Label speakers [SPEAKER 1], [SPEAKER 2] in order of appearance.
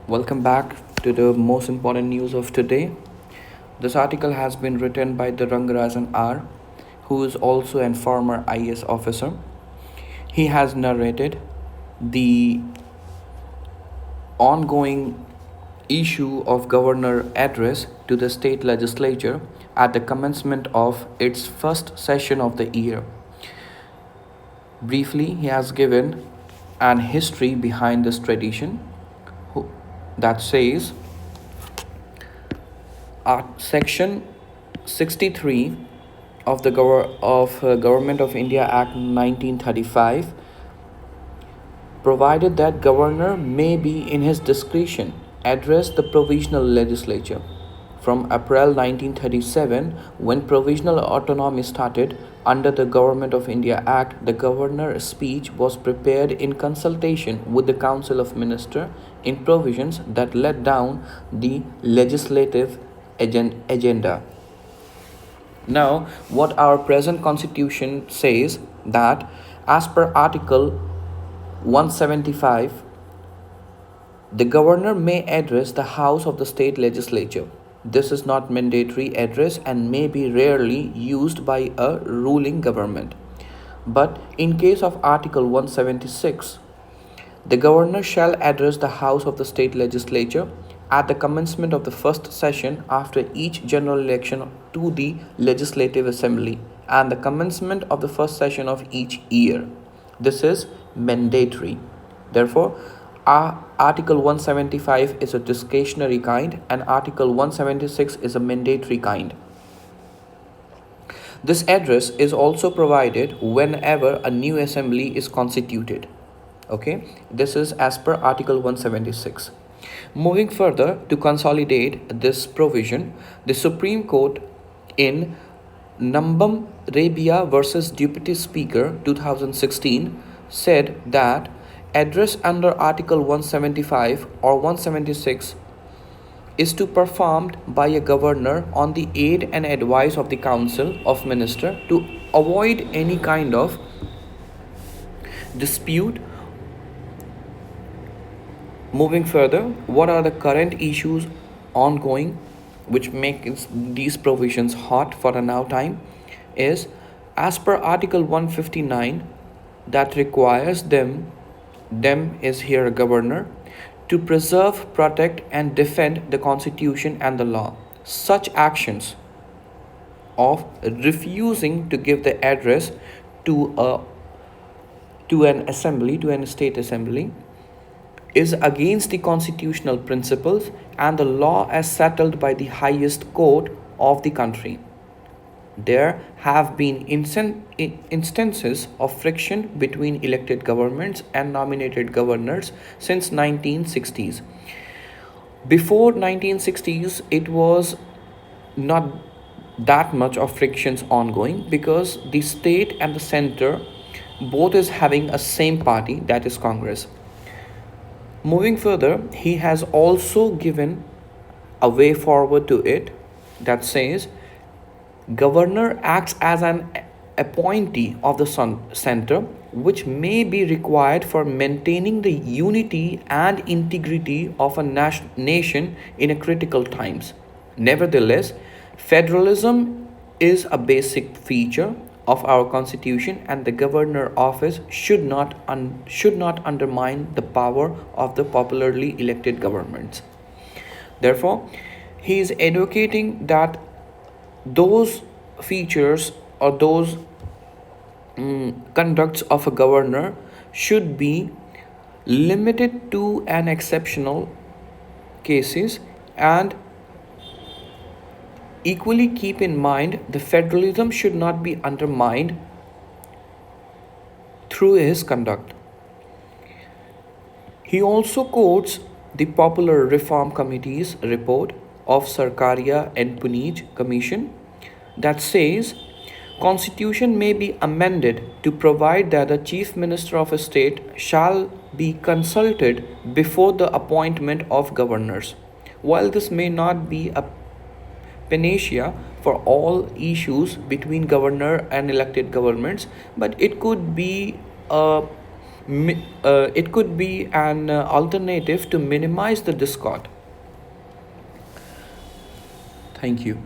[SPEAKER 1] Welcome back to the most important news of today. This article has been written by the Rangarajan R, who is also a former IAS officer. He has narrated the ongoing issue of governor address to the state legislature at the commencement of its first session of the year. Briefly, he has given an history behind this tradition that says Section 63 of the Government of India Act 1935 provided that governor may be in his discretion address the provisional legislature. From April 1937, when provisional autonomy started under the Government of India Act, the governor's speech was prepared in consultation with the Council of Ministers in provisions that laid down the legislative agenda. Now, what our present constitution says that as per Article 175, the governor may address the House of the state legislature. This is not mandatory address and may be rarely used by a ruling government. But in case of Article 176, the governor shall address the House of the state legislature at the commencement of the first session after each general election to the Legislative Assembly and the commencement of the first session of each year. This is mandatory. Therefore, Article 175 is a discretionary kind and Article 176 is a mandatory kind. This address is also provided whenever a new assembly is constituted. Okay, this is as per Article 176. Moving further, to consolidate this provision, the Supreme Court in Nambam Rabia versus Deputy Speaker 2016 said that address under Article 175 or 176 is to performed by a governor on the aid and advice of the Council of Ministers to avoid any kind of dispute. Moving further, what are the current issues ongoing which make these provisions hot for a now time is as per Article 159 that requires them is here a governor to preserve, protect and defend the constitution and the law. Such actions of refusing to give the address to an state assembly is against the constitutional principles and the law as settled by the highest court of the country. There have been instances of friction between elected governments and nominated governors since 1960s. Before 1960s, it was not that much of frictions ongoing because the state and the center both is having a same party, that is Congress. Moving further, he has also given a way forward to it that says governor acts as an appointee of the center which may be required for maintaining the unity and integrity of a nation in a critical times. Nevertheless, federalism is a basic feature of our constitution and the governor office should not undermine the power of the popularly elected governments. Therefore, he is advocating that those features or those conducts of a governor should be limited to an exceptional cases and equally keep in mind the federalism should not be undermined through his conduct. He also quotes the Popular Reform Committee's report of Sarkaria and Puneet Commission that says Constitution may be amended to provide that the Chief Minister of a state shall be consulted before the appointment of governors. While this may not be a panacea for all issues between governor and elected governments, but it could be a it could be an alternative to minimize the discord. Thank you.